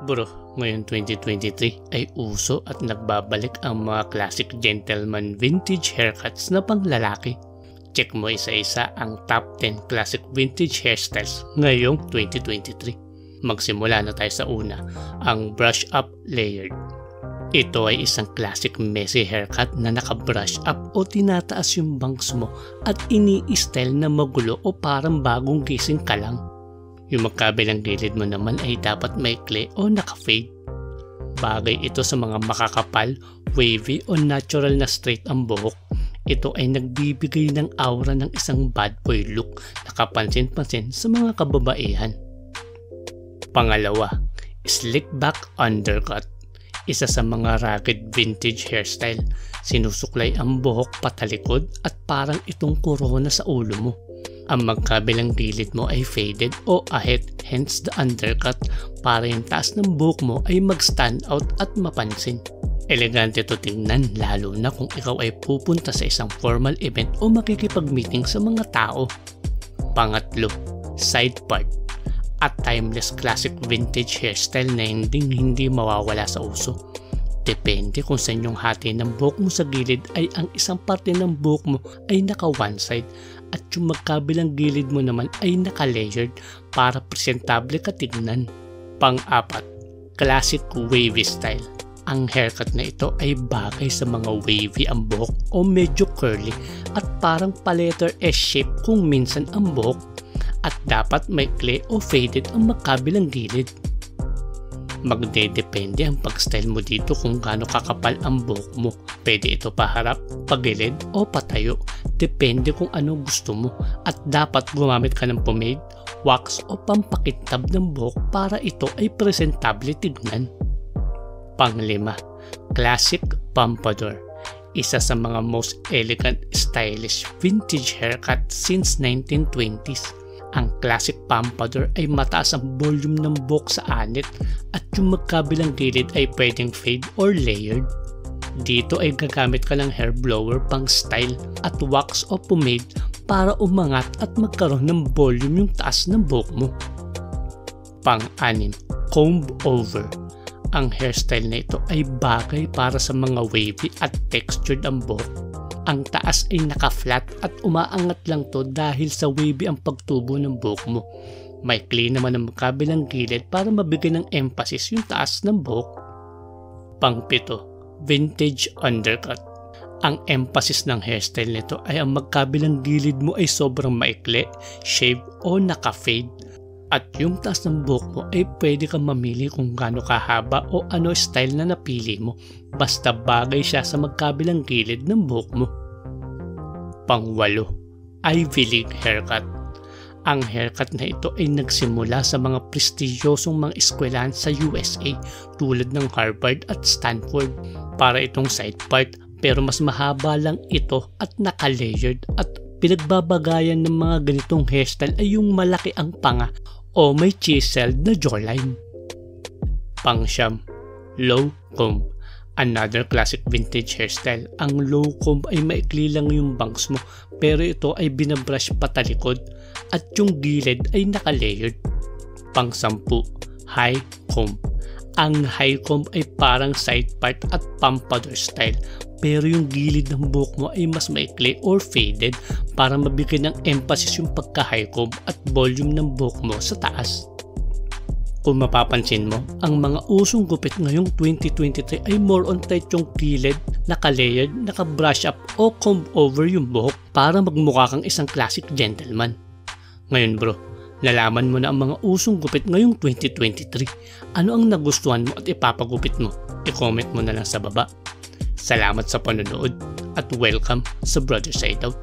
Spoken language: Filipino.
Bro, ngayon 2023 ay uso at nagbabalik ang mga classic gentleman vintage haircuts na panglalaki. Check mo isa-isa ang top 10 classic vintage hairstyles ngayong 2023. Magsimula na tayo sa una, ang brush up layered. Ito ay isang classic messy haircut na naka-brush up o tinataas yung bangs mo at ini-style na magulo o parang bagong gising ka lang. Yung magkabilang gilid mo naman ay dapat maikli o naka-fade. Bagay ito sa mga makakapal, wavy o natural na straight ang buhok. Ito ay nagbibigay ng aura ng isang bad boy look na kapansin-pansin sa mga kababaihan. Pangalawa, slick back undercut. Isa sa mga rugged vintage hairstyle. Sinusuklay ang buhok patalikod at parang itong korona sa ulo mo. Ang magkabilang gilid mo ay faded o ahead, hence the undercut, para yung taas ng buhok mo ay mag-stand out at mapansin. Elegante ito tingnan lalo na kung ikaw ay pupunta sa isang formal event o makikipag-meeting sa mga tao. Pangatlo, side part. At timeless classic vintage hairstyle na hindi mawawala sa uso. Depende kung saan yung hati ng buhok mo sa gilid ay ang isang parte ng buhok mo ay naka one side at yung magkabilang gilid mo naman ay naka-layered para presentable ka tignan. Pang-apat, classic wavy style. Ang haircut na ito ay bagay sa mga wavy ang buhok o medyo curly at parang pa-letter S shape kung minsan ang buhok at dapat may clay o faded ang magkabilang gilid. Magdedepende ang pag-style mo dito kung gaano kakapal ang buhok mo. Pwede ito paharap, pagilid o patayo. Depende kung ano gusto mo at dapat gumamit ka ng pomade, wax o pampakintab ng buhok para ito ay presentable tignan. Panglima, classic pompadour. Isa sa mga most elegant, stylish vintage haircut since 1920s. Ang classic pompadour ay mataas ang volume ng buhok sa anit at yung magkabilang gilid ay pwedeng fade or layered. Dito ay gagamit ka ng hair blower pang style at wax o pomade para umangat at magkaroon ng volume yung taas ng buhok mo. Pang-anim, comb over. Ang hairstyle na ito ay bagay para sa mga wavy at textured ang buhok. Ang taas ay naka-flat at umaangat lang to dahil sa wavy ang pagtubo ng buhok mo. May clean naman ang magkabilang gilid para mabigyan ng emphasis yung taas ng buhok. Pang-pito, vintage undercut. Ang emphasis ng hairstyle nito ay ang magkabilang gilid mo ay sobrang maikli, shave o naka-fade. At yung taas ng buhok mo ay pwede kang mamili kung gaano kahaba o ano style na napili mo. Basta bagay siya sa magkabilang gilid ng buhok mo. Pang-walo, Ivy League haircut. Ang haircut na ito ay nagsimula sa mga prestigyosong mga eskwelahan sa USA tulad ng Harvard at Stanford. Para itong side part pero mas mahaba lang ito at naka-layered at pinagbabagayan ng mga ganitong hairstyle ay yung malaki ang panga o may chiseled na jawline. Pang-siyam, low comb. Another classic vintage hairstyle. Ang low comb ay maikli lang yung bangs mo pero ito ay binabrush patalikod at yung gilid ay naka-layered. Pang-sampu, high comb. Ang high comb ay parang side part at pompadour style pero yung gilid ng buhok mo ay mas maikli or faded para mabigyan ng emphasis yung pagka-high comb at volume ng buhok mo sa taas. Kung mapapansin mo, ang mga usong gupit ngayong 2023 ay more on tight yung gilid, naka-layered, naka-brush up o comb over yung buhok para magmukha kang isang classic gentleman. Ngayon bro, nalaman mo na ang mga usong gupit ngayong 2023. Ano ang nagustuhan mo at ipapagupit mo? I-comment mo na lang sa baba. Salamat sa panonood at welcome sa Brother Side Out.